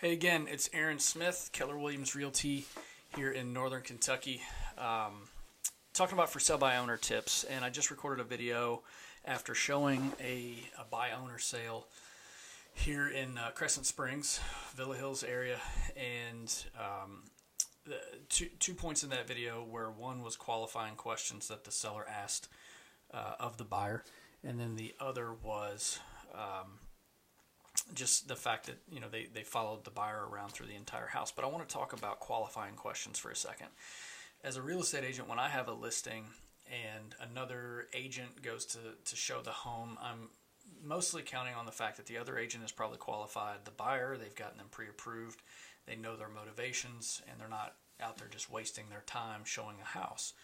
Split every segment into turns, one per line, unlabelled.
Hey again, it's Aaron Smith, Keller Williams Realty here in Northern Kentucky, talking about for sale by owner tips. And I just recorded a video after showing a buy owner sale here in Crescent Springs, Villa Hills area, and the two points in that video where one was qualifying questions that the seller asked of the buyer, and then the other was just the fact that they followed the buyer around through the entire house. But I want to talk about qualifying questions for a second. As a real estate agent, when I have a listing and another agent goes to show the home, I'm mostly counting on the fact that the other agent has probably qualified the buyer. They've gotten them pre-approved. They know their motivations, and they're not out there just wasting their time showing a house.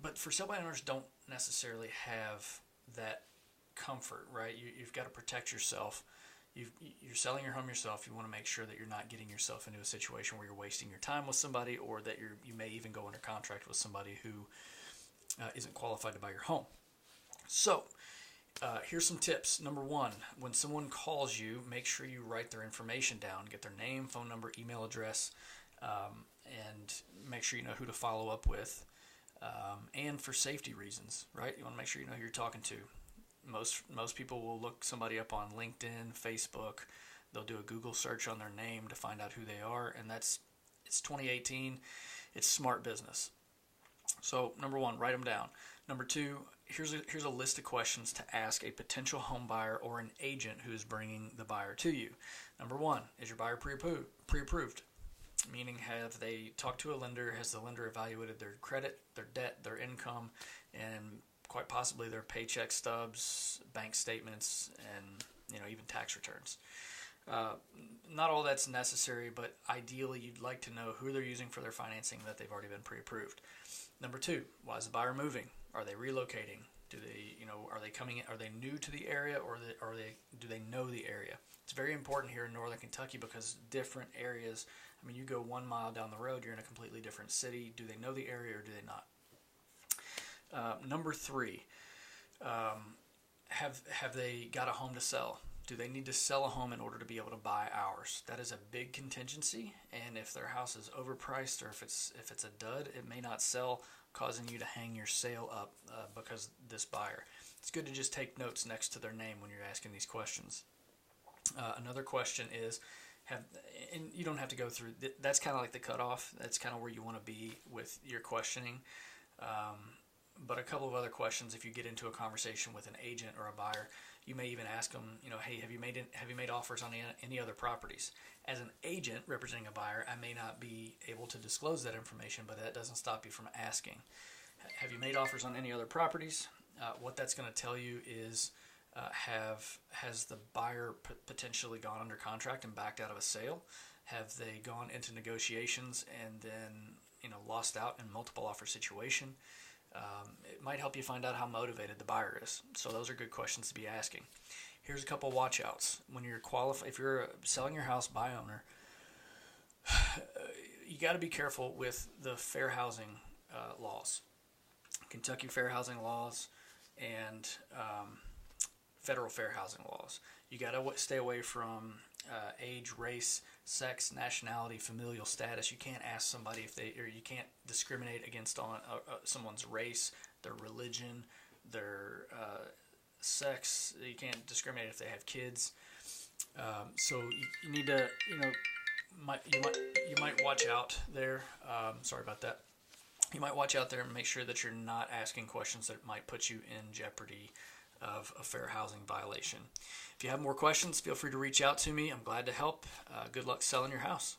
But for sale by owners don't necessarily have that comfort, right? You've got to protect yourself. You're selling your home yourself. You want to make sure that you're not getting yourself into a situation where you're wasting your time with somebody, or that you may even go under contract with somebody who isn't qualified to buy your home. So here's some tips. Number one, when someone calls you, make sure you write their information down. Get their name, phone number, email address, and make sure you know who to follow up with. And for safety reasons, right? You want to make sure you know who you're talking to. Most people will look somebody up on LinkedIn, Facebook. They'll do a Google search on their name to find out who they are, and it's 2018. It's smart business. So number one, write them down. Number two, here's a list of questions to ask a potential home buyer or an agent who is bringing the buyer to you. Number one, is your buyer pre-approved? Meaning, have they talked to a lender? Has the lender evaluated their credit, their debt, their income, and quite possibly their paycheck stubs, bank statements, and even tax returns? Not all that's necessary, but ideally you'd like to know who they're using for their financing, that they've already been pre-approved. Number two, why is the buyer moving? Are they relocating? Are they coming in? Are they new to the area, or do they know the area? It's very important here in Northern Kentucky because different areas. I mean, you go 1 mile down the road, you're in a completely different city. Do they know the area or do they not? Number three, have they got a home to sell? Do they need to sell a home in order to be able to buy ours? That is a big contingency, and if their house is overpriced or if it's a dud, it may not sell, causing you to hang your sale up because this buyer. It's good to just take notes next to their name when you're asking these questions. Another question is, and you don't have to go through, that's kind of like the cutoff. That's kind of where you want to be with your questioning. But a couple of other questions, if you get into a conversation with an agent or a buyer, you may even ask them, hey, have you made offers on any other properties? As an agent representing a buyer, I may not be able to disclose that information, but that doesn't stop you from asking. Have you made offers on any other properties? What that's going to tell you is, has the buyer potentially gone under contract and backed out of a sale? Have they gone into negotiations and then lost out in multiple offer situation? It might help you find out how motivated the buyer is. So those are good questions to be asking. Here's a couple watch outs. When you're if you're selling your house by owner, you got to be careful with the fair housing laws. Kentucky fair housing laws and federal fair housing laws. You got to stay away from age, race, sex, nationality, familial status. You can't ask somebody you can't discriminate against on someone's race, their religion, their sex. You can't discriminate if they have kids. So you need to, you might watch out there. Sorry about that. You might watch out there and make sure that you're not asking questions that might put you in jeopardy of a fair housing violation. If you have more questions, feel free to reach out to me. I'm glad to help. Good luck selling your house.